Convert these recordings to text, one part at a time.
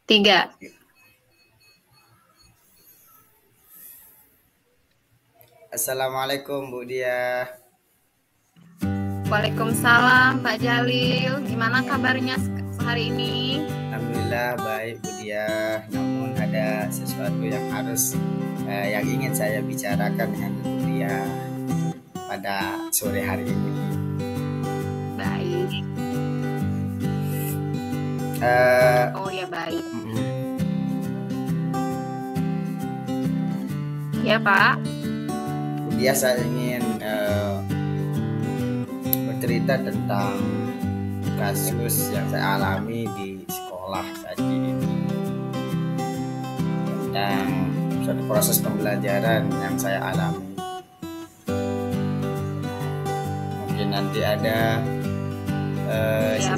Tiga. Assalamualaikum Bu Dia. Waalaikumsalam Pak Jalil. Gimana kabarnya hari ini? Alhamdulillah baik Bu Dia. Namun ada sesuatu yang yang ingin saya bicarakan dengan Bu Dia pada sore hari ini. Baik. Oh ya baik. Ya Pak. Bu Dia, saya ingin bercerita tentang kasus yang saya alami di sekolah saat ini, tentang suatu proses pembelajaran yang saya alami. Mungkin nanti ada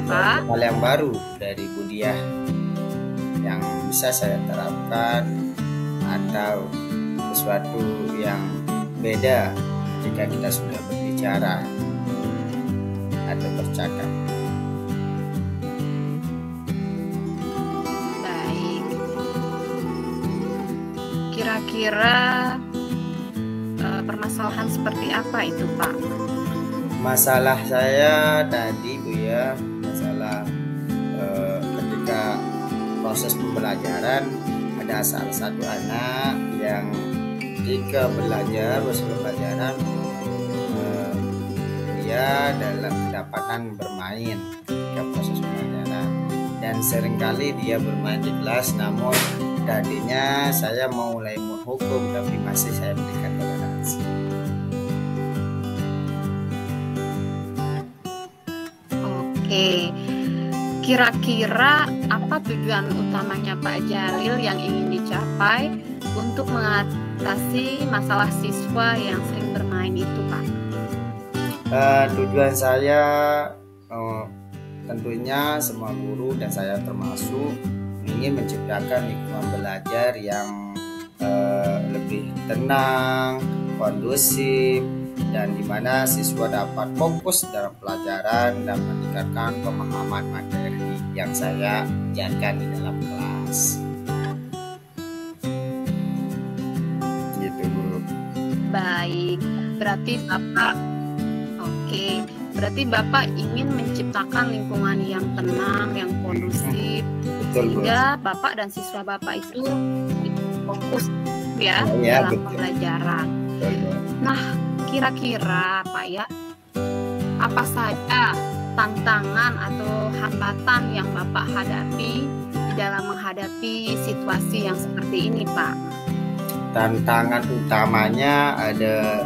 Pak. hal yang baru dari Bu Dia yang bisa saya terapkan, atau sesuatu yang beda jika kita sudah berbicara atau bercakap. Baik. Kira-kira permasalahan seperti apa itu Pak? Masalah saya tadi Bu ya, masalah ketika proses pembelajaran ada salah satu anak yang ketika belajar proses pembelajaran dia dalam kedapatan bermain ketika proses pembelajaran, dan seringkali dia bermain di kelas. Namun tadinya saya mau mulai menghukum, tapi masih saya berikan toleransi. Oke. Kira-kira apa tujuan utamanya Pak Jalil yang ingin dicapai untuk mengatasi masalah siswa yang sering bermain itu Pak? Tujuan saya tentunya semua guru dan saya termasuk ingin menciptakan lingkungan belajar yang lebih tenang, kondusif, dan di mana siswa dapat fokus dalam pelajaran dan meningkatkan pemahaman materi yang saya ajarkan di dalam kelas. Gitu Bu. Baik, berarti Bapak ingin menciptakan lingkungan yang tenang, yang kondusif, sehingga Bapak dan siswa Bapak itu fokus ya dalam pembelajaran. Nah, kira-kira Pak ya, apa saja tantangan atau hambatan yang Bapak hadapi di dalam menghadapi situasi yang seperti ini Pak? Tantangan utamanya ada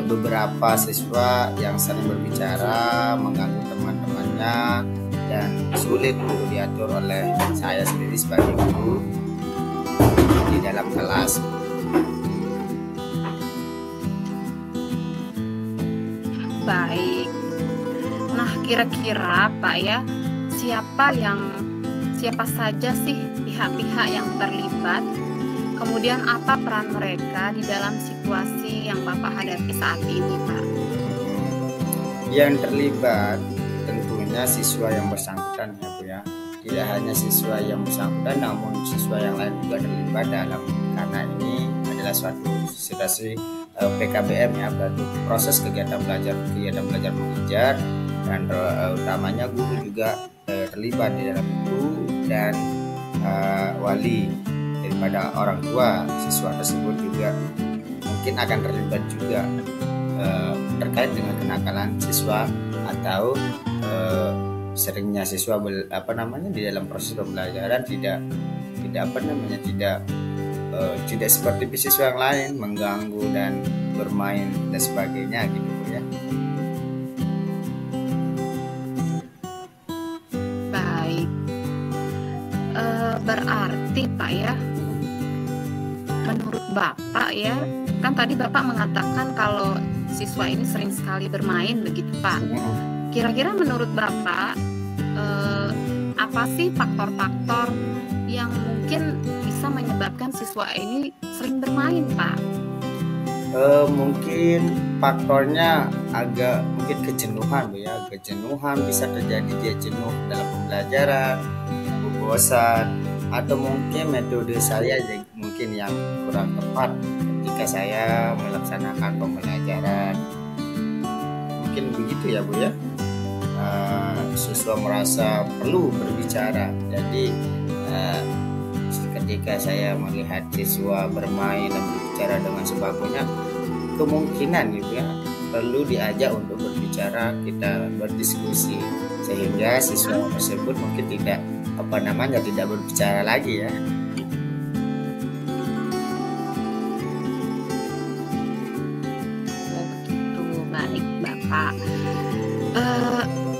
beberapa siswa yang sering berbicara, mengganggu teman-temannya, dan sulit untuk diatur oleh saya sendiri sebagai guru di dalam kelas. Baik. Nah, kira-kira Pak ya, siapa saja sih pihak-pihak yang terlibat? Kemudian apa peran mereka di dalam situasi yang Bapak hadapi saat ini, Pak? Yang terlibat tentunya siswa yang bersangkutan ya Bu ya. Tidak hanya siswa yang bersangkutan, namun siswa yang lain juga terlibat karena ini adalah suatu situasi PKBM ya, berarti proses kegiatan belajar mengajar, dan utamanya guru juga terlibat di dalam itu, dan wali daripada orang tua siswa tersebut juga mungkin akan terlibat juga terkait dengan kenakalan siswa atau seringnya siswa di dalam proses pembelajaran tidak seperti siswa yang lain mengganggu dan bermain dan sebagainya gitu ya. Baik, berarti Pak ya, menurut Bapak ya, kan tadi Bapak mengatakan kalau siswa ini sering sekali bermain begitu Pak. Kira-kira menurut Bapak apa sih faktor-faktor yang mungkin bisa menyebabkan siswa ini sering bermain Pak? Mungkin faktornya mungkin kejenuhan Bu ya. Kejenuhan bisa terjadi, dia jenuh dalam pembelajaran, bosan, atau mungkin metode saya mungkin yang kurang tepat ketika saya melaksanakan pembelajaran. Mungkin begitu ya Bu ya. Siswa merasa perlu berbicara, jadi ketika saya melihat siswa bermain dan berbicara dengan sebagainya, kemungkinan gitu ya perlu diajak untuk berbicara, kita berdiskusi, sehingga siswa tersebut mungkin tidak tidak berbicara lagi ya. Begitu, baik Bapak.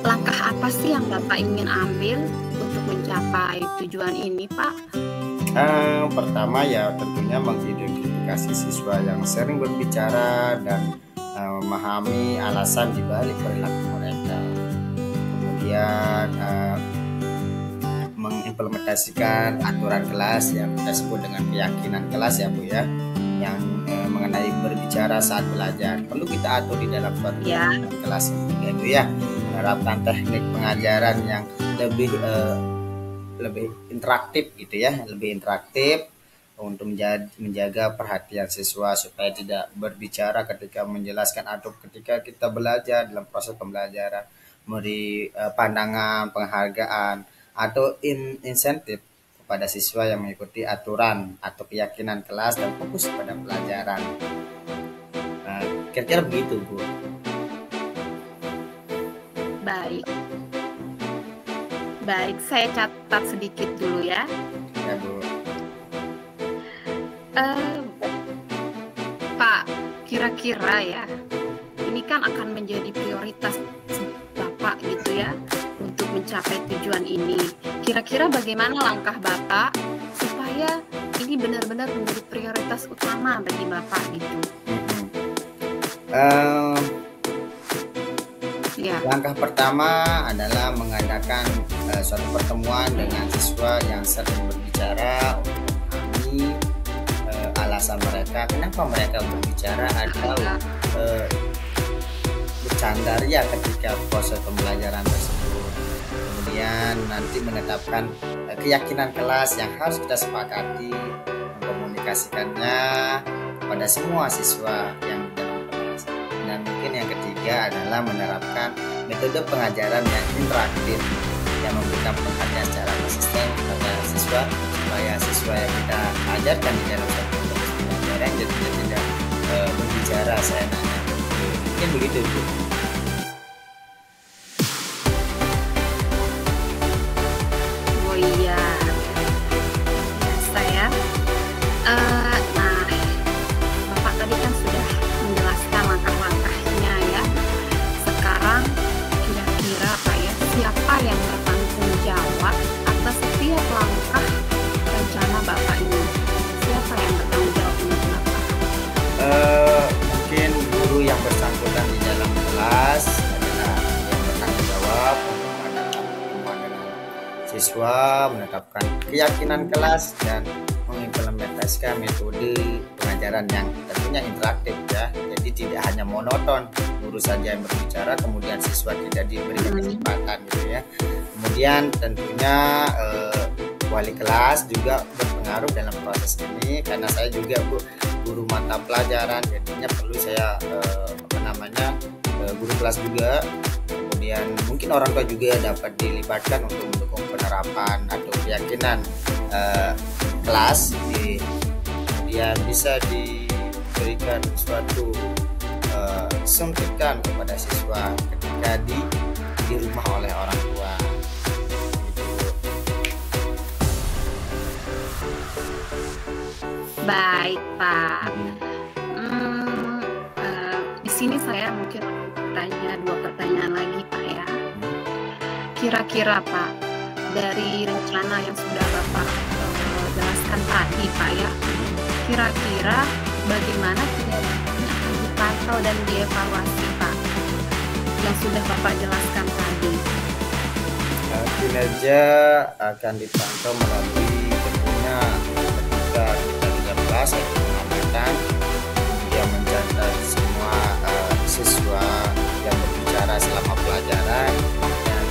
Langkah apa sih yang Bapak ingin ambil untuk mencapai tujuan ini, Pak? Pertama ya tentunya mengidentifikasi siswa yang sering berbicara dan memahami alasan dibalik perilaku mereka. Kemudian mengimplementasikan aturan kelas yang kita sebut dengan keyakinan kelas ya Bu ya, yang mengenai berbicara saat belajar. Perlu kita atur di dalam suatu kelas itu ya, menerapkan teknik pengajaran yang lebih interaktif gitu ya, lebih interaktif untuk menjaga perhatian siswa supaya tidak berbicara ketika menjelaskan atau ketika kita belajar dalam proses pembelajaran, memberi pandangan, penghargaan atau insentif kepada siswa yang mengikuti aturan atau keyakinan kelas dan fokus pada pelajaran. Kira-kira begitu Bu. Baik, saya catat sedikit dulu ya. Ya Bu. Pak, kira-kira ya, ini kan akan menjadi prioritas Bapak gitu ya untuk mencapai tujuan ini. Kira-kira bagaimana langkah Bapak supaya ini benar-benar menjadi prioritas utama bagi Bapak gitu? Langkah pertama adalah mengadakan suatu pertemuan dengan siswa yang sering berbicara untuk memahami alasan mereka, kenapa mereka berbicara atau bercandaria ketika proses pembelajaran tersebut. Kemudian nanti menetapkan keyakinan kelas yang harus kita sepakati, mengkomunikasikannya kepada semua siswa yang dalam kelas. Dan mungkin yang ketiga adalah menerapkan metode pengajaran yang interaktif yang memberikan perhatian secara konsisten kepada siswa supaya siswa yang kita ajarkan di dalam satu proses pembelajaran jadi tidak berbicara seenaknya. Mungkin begitu Bu. Oh iya, saya. Nah, Bapak tadi kan sudah menjelaskan langkah-langkahnya ya. Sekarang kira-kira Pak ya, siapa yang bertanggung jawab atas setiap langkah rencana Bapak ini? Siapa yang bertanggung jawab untuk Bapak? Mungkin guru yang bersangkutan di dalam kelas adalah yang bertanggung jawab untuk mengadakan pertemuan dengan siswa, menetapkan keyakinan kelas dan mengimplementasikan metode pengajaran yang tentunya interaktif ya. Jadi tidak hanya monoton guru saja yang berbicara kemudian siswa tidak diberikan kesempatan gitu ya. Kemudian tentunya wali kelas juga berpengaruh dalam proses ini karena saya juga guru mata pelajaran, jadinya perlu saya guru kelas juga. Kemudian mungkin orang tua juga dapat dilibatkan untuk mendukung penerapan atau keyakinan kelas kemudian bisa diberikan suatu suntikan kepada siswa ketika di rumah oleh orang tua. Baik Pak. Di sini saya mungkin tanya 2 pertanyaan lagi Pak ya. Kira-kira Pak, dari rencana yang sudah Bapak jelaskan tadi Pak ya, kira-kira bagaimana kinerjanya akan dipantau dan dievaluasi Pak yang sudah Bapak jelaskan tadi? Kinerja akan dipantau melalui tentunya ketika kita di kelas mengamankan, kemudian mencatat semua siswa yang berbicara selama pelajaran dan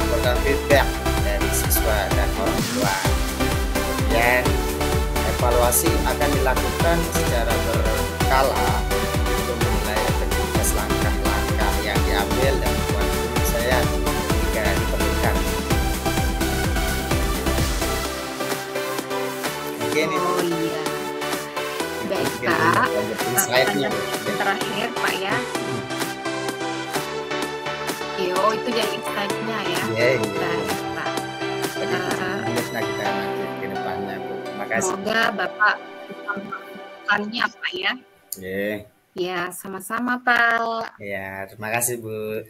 memberikan feedback dari siswa dan orang tua. evaluasi akan dilakukan secara berkala untuk menilai efektivitas langkah-langkah yang diambil dan penyelesaian jika diperlukan. Oke nih. Oh iya. Baik Pak. Terakhir Pak ya. Yo, itu jadi insight-nya ya. Baik Pak. Kita nanti ke depannya Bu. Terima kasih. Semoga Bapak melakukannya Pak ya. Ya, sama-sama Pak. Ya, terima kasih Bu.